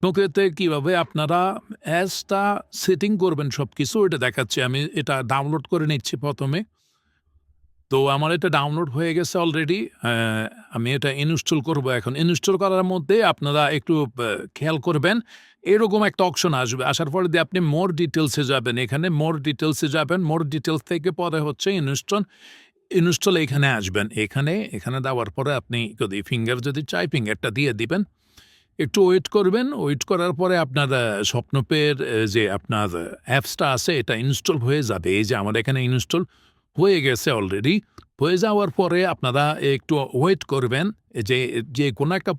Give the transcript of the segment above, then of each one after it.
নোকিয়াতে কিভাবে আপনারা অ্যাজটা সেটিং করবেন সবকিছু এটা দেখাচ্ছি। আমি এটা ডাউনলোড করে নিচ্ছি ১ম এ। তো আমার এটা ডাউনলোড হয়ে গেছে অলরেডি। আমি এটা ইনস্টল করব এখন। ইনস্টল করার মধ্যে আপনারা একটু খেয়াল করবেন, এরকম একটা অপশন আসবে। আসার পরে দিয়ে আপনি মোর ডিটেইলস এ যাবেন। এখানে মোর ডিটেইলস এ যাবেন। মোর ডিটেইলস থেকে পরে হচ্ছে ইনস্টল এখানে আসবেন। এখানে দেওয়ার পরে আপনি যদি ফিঙ্গার যদি চাই ফিঙ্গারটা দিয়ে দিবেন। একটু ওয়েট করবেন। ওয়েট করার পরে আপনার স্বপ্নপের যে আপনার অ্যাপসটা আছে এটা ইনস্টল হয়ে যাবে। এই যে আমার এখানে ইনস্টল হয়ে গেছে অলরেডি। হয়ে যাওয়ার পরে আপনারা একটু ওয়েট করবেন। যে কোনো একটা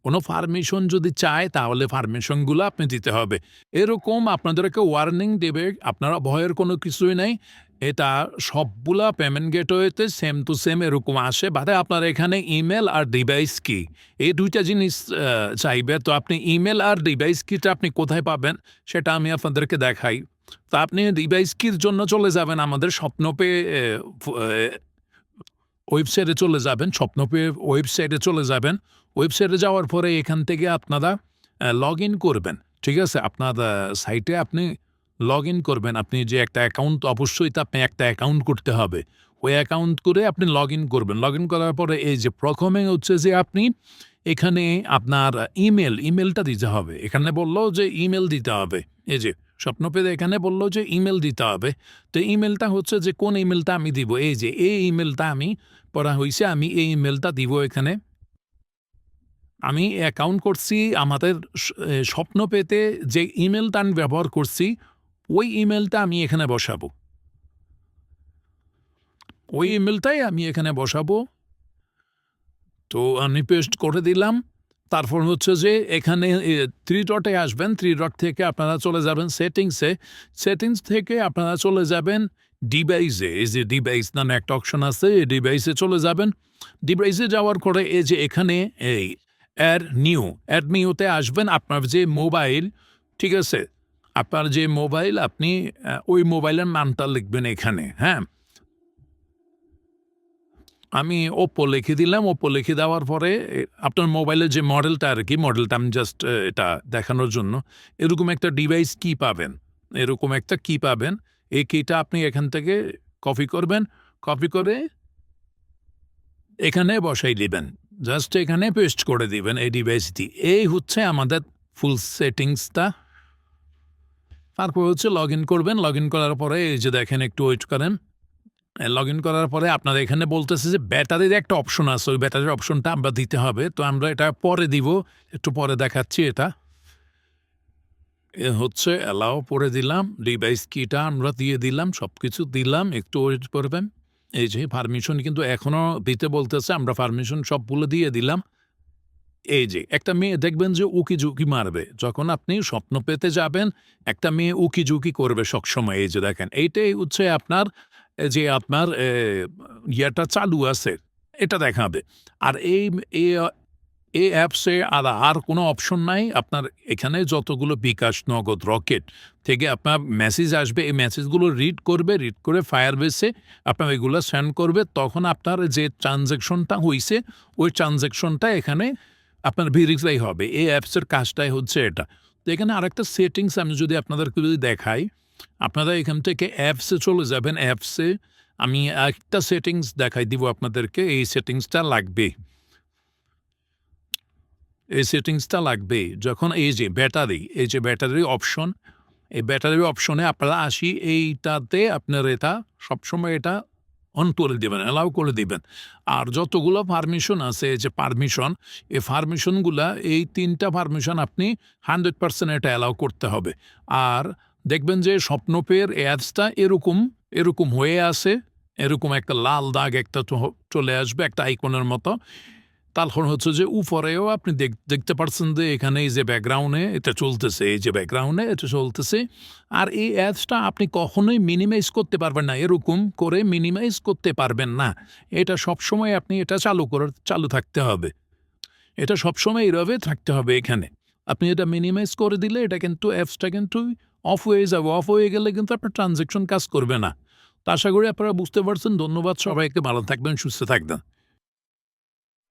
কোনো পারমিশন যদি চায় তাহলে পারমিশনগুলো আপনি দিতে হবে। এরকম আপনাদেরকে ওয়ার্নিং দেবে। আপনারা ভয়ের কোনো কিছুই নাই। এটা সবগুলা পেমেন্ট গেটওয়েতে সেম টু সেম এরকম আসে। বাদে আপনার এখানে ইমেল আর ডিভাইস কি এই ২ টা জিনিস চাইবে। তো আপনি ইমেল আর ডিভাইস কিটা আপনি কোথায় পাবেন সেটা আমি আপনাদেরকে দেখাই। তো আপনি ডিভাইস কির জন্য চলে যাবেন আমাদের স্বপ্নপে ওয়েবসাইটে চলে যাবেন। স্বপ্নপে ওয়েবসাইটে চলে যাবেন। ওয়েবসাইটে যাওয়ার পরে এখান থেকে আপনারা লগইন করবেন। ঠিক আছে? আপনার সাইটে আপনি লগইন করবেন। আপনি যে একটা অ্যাকাউন্ট অবশ্যই তো আপনি একটা অ্যাকাউন্ট করতে হবে। ওই অ্যাকাউন্ট করে আপনি লগইন করবেন। লগইন করার পরে এই যে ১ম এ হচ্ছে যে আপনি এখানে আপনার ইমেলটা দিতে হবে। এখানে বলল যে ইমেল দিতে হবে। এই যে স্বপ্নপেতে এখানে বলল যে ইমেল দিতে হবে। তো ইমেলটা হচ্ছে যে কোন ইমেলটা আমি দিব? এই যে এই ইমেলটা আমি পড়া হইছে। আমি এই ইমেলটা দিব এখানে। আমি অ্যাকাউন্ট করছি আমাদের স্বপ্নপেতে যে ইমেলটা আমি ব্যবহার করছি, ওই ইমেলটা আমি এখানে বসাবো। ওই ইমেলটাই আমি এখানে বসাবো। তো আমি পেস্ট করে দিলাম। তারপর হচ্ছে যে এখানে 3 ডটে আসবেন। 3 ডট থেকে আপনারা চলে যাবেন সেটিংসে। সেটিংস থেকে আপনারা চলে যাবেন ডিভাইসে। এই যে ডিভাইস নামে একটা অপশন আছে। এই ডিভাইসে চলে যাবেন। ডিভাইসে যাওয়ার পরে এই যে এখানে এই অ্যাড নিউতে আসবেন। আপনার যে মোবাইল, ঠিক আছে? আপনার যে মোবাইল আপনি ওই মোবাইলের নামটা লিখবেন এখানে, হ্যাঁ? আমি Oppo লিখে দিলাম। Oppo লিখে দেওয়ার পরে আপনার মোবাইলের যে মডেলটা আরকি, মডেলটা আমি জাস্ট এটা দেখানোর জন্য। এরকম একটা ডিভাইস কি পাবেন। এরকম একটা কি পাবেন। এই কিটা আপনি এখান থেকে কপি করবেন। কপি করে এখানে বসাই দিবেন। জাস্ট এখানে পেস্ট করে দিবেন এই ডিভাইসটি। এই হচ্ছে আমাদের ফুল সেটিংসটা। তারপর হচ্ছে লগইন করবেন। লগইন করার পরে এই যে দেখেন একটু ওয়েট করেন। লগইন করার পরে আপনার এখানে বলতেছে যে ব্যাটারির একটা অপশন আছে। ওই ব্যাটারির অপশনটা আমরা দিতে হবে। তো আমরা এটা পরে দিব। একটু পরে দেখাচ্ছি এটা। হচ্ছে অ্যালাও পরে দিলাম। ডিভাইস কিটা আমরা দিয়ে দিলাম। সবকিছু দিলাম। একটু ওয়েট করবেন। এই যে পারমিশন কিন্তু এখনো দিতে বলতেছে। আমরা পারমিশন সবগুলো দিয়ে দিলাম। এই যে একটা মেয়ে দেখবেন যে উকি-ঝুঁকি মারবে। যখন আপনি স্বপ্ন পেতে যাবেন, একটা মেয়ে উকি-ঝুঁকি করবে সবসময়। এই যে দেখেন, এইটাই হচ্ছে আপনার যে আপনার ইয়েটা চালু আছে, এটা দেখাবে। আর এই এই অ্যাপসে আর কোনো অপশন নাই। আপনার এখানে যতগুলো বিকাশ, নগদ, রকেট থেকে আপনার মেসেজ আসবে, এই মেসেজগুলো রিড করবে। রিড করে ফায়ারবেসে আপনার এগুলো সেন্ড করবে। তখন আপনার যে ট্রান্সেকশনটা হইছে, ওই ট্রান্সেকশনটা এখানে আপনার ভেরিফাই হবে। এই অ্যাপসের কাজটাই হচ্ছে এটা। তো এখানে আরেকটা সেটিংস আমি যদি আপনাদেরকে যদি দেখাই, আপনারা এখান থেকে অ্যাপসে চলে যাবেন। অ্যাপসে আমি একটা সেটিংস দেখাই দিব আপনাদেরকে। এই সেটিংসটা লাগবে। এই সেটিংসটা লাগবে। যখন এই যে ব্যাটারি অপশন, এই ব্যাটারি অপশনে আপনারা এইটাতে আপনার এটা সবসময় এটা অন করে দিবেন, অ্যালাউ করে দিবেন। আর যতগুলো পারমিশন আছে, এই যে পারমিশন, এই পারমিশনগুলা এই ৩ টা পারমিশন আপনি 100% এটা অ্যালাউ করতে হবে। আর দেখবেন যে স্বপ্নপের অ্যাপসটা এরকম হয়ে আছে। এরকম একটা লাল দাগ একটা চলে আসবে একটা আইকনের মতো। তারপর হচ্ছে যে উপরেও আপনি দেখতে পাচ্ছেন যে এখানে এই যে ব্যাকগ্রাউন্ডে এটা চলতেছে, এই যে ব্যাকগ্রাউন্ডে এটা চলতেছে। আর এই অ্যাপসটা আপনি কখনোই মিনিমাইজ করতে পারবেন না। এরকম করে মিনিমাইজ করতে পারবেন না। এটা সবসময় আপনি এটা চালু থাকতে হবে। এটা সবসময় এভাবে থাকতে হবে এখানে। আপনি এটা মিনিমাইজ করে দিলে এটা কিন্তু অ্যাপসটা কিন্তু অফ হয়ে যাবে। অফ হয়ে গেলে কিন্তু আপনার ট্রান্সেকশন কাজ করবে না। তো আশা করি আপনারা বুঝতে পারছেন। ধন্যবাদ সবাইকে। ভালো থাকবেন, সুস্থ থাকবেন।